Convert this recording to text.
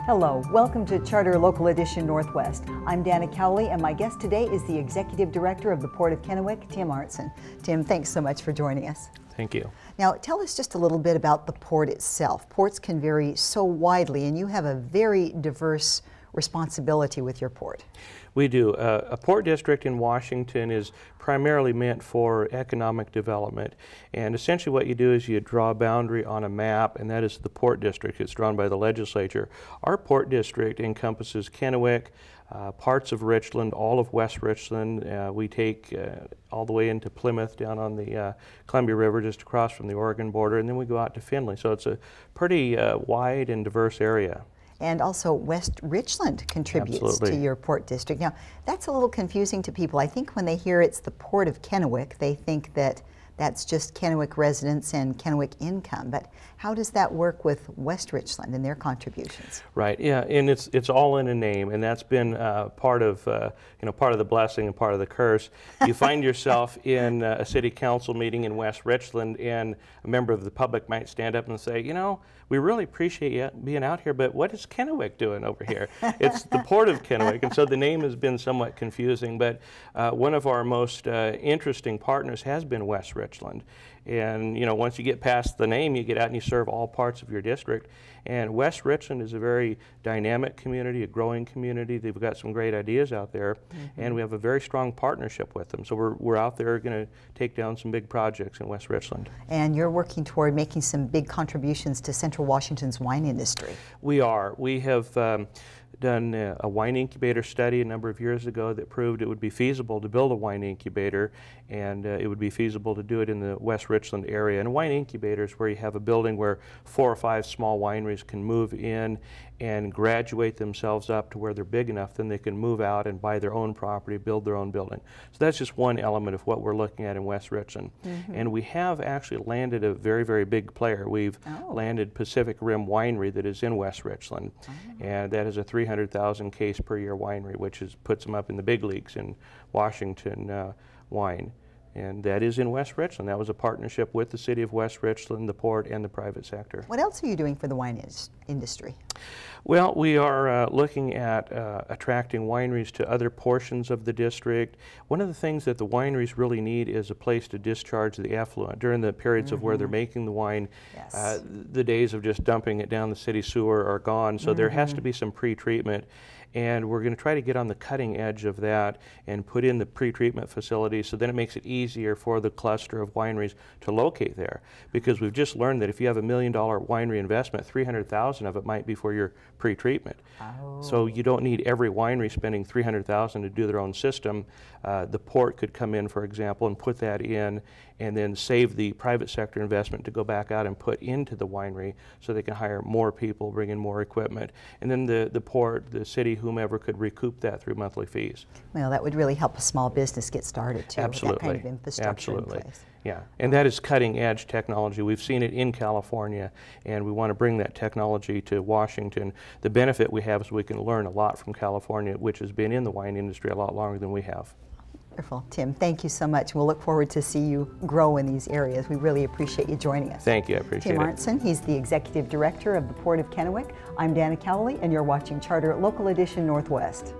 Hello, welcome to Charter Local Edition Northwest. I'm Dana Cowley, and my guest today is the Executive Director of the Port of Kennewick, Tim Arntzen. Tim, thanks so much for joining us. Thank you. Now, tell us just a little bit about the port itself. Ports can vary so widely, and you have a very diverse responsibility with your port. We do. A port district in Washington is primarily meant for economic development, and essentially what you do is you draw a boundary on a map, and that is the port district. It's drawn by the legislature. Our port district encompasses Kennewick, parts of Richland, all of West Richland. We take all the way into Plymouth down on the Columbia River just across from the Oregon border, and then we go out to Findlay. So it's a pretty wide and diverse area. And also West Richland contributes to your port district. Now, that's a little confusing to people. I think when they hear it's the Port of Kennewick, they think that that's just Kennewick residents and Kennewick income. But how does that work with West Richland and their contributions? Right. Yeah, and it's all in a name, and that's been part of part of the blessing and part of the curse. You find yourself in a city council meeting in West Richland, and a member of the public might stand up and say, you know, we really appreciate you being out here, but what is Kennewick doing over here? It's the Port of Kennewick, and so the name has been somewhat confusing, but one of our most interesting partners has been West Richland. And you know, once you get past the name, you get out and you serve all parts of your district. And West Richland is a very dynamic community, a growing community. They've got some great ideas out there, and we have a very strong partnership with them. So we're out there going to take down some big projects in West Richland. And you're working toward making some big contributions to Central Washington's wine industry. We are. We have done a wine incubator study a number of years ago that proved it would be feasible to build a wine incubator, and it would be feasible to do it in the West Richland area. And a wine incubator is where you have a building where 4 or 5 small wineries can move in and graduate themselves up to where they're big enough, then they can move out and buy their own property, build their own building. So that's just one element of what we're looking at in West Richland. And we have actually landed a very, very big player. We've landed Pacific Rim Winery that is in West Richland, and that is a 300,000 case per year winery, which puts them up in the big leagues in Washington wine. And that is in West Richland. That was a partnership with the city of West Richland, the port, and the private sector. What else are you doing for the wine industry? Well, we are looking at attracting wineries to other portions of the district. One of the things that the wineries really need is a place to discharge the effluent. During the periods of where they're making the wine, the days of just dumping it down the city sewer are gone, so there has to be some pre-treatment. And we're going to try to get on the cutting edge of that and put in the pre-treatment facilities, so then it makes it easier for the cluster of wineries to locate there. Because we've just learned that if you have $1 million winery investment, 300,000 of it might be for your pre-treatment. So you don't need every winery spending 300,000 to do their own system. The port could come in, for example, and put that in, and then save the private sector investment to go back out and put into the winery, so they can hire more people, bring in more equipment, and then the port, the city, whomever could recoup that through monthly fees. Well, that would really help a small business get started too. Absolutely. With that kind of infrastructure in place. Yeah, and that is cutting edge technology. We've seen it in California, and we want to bring that technology to Washington. The benefit we have is we can learn a lot from California, which has been in the wine industry a lot longer than we have. Wonderful. Tim, thank you so much. We'll look forward to see you grow in these areas. We really appreciate you joining us. Thank you. I appreciate it. Tim Arntzen, he's the Executive Director of the Port of Kennewick. I'm Dana Cowley, and you're watching Charter Local Edition Northwest.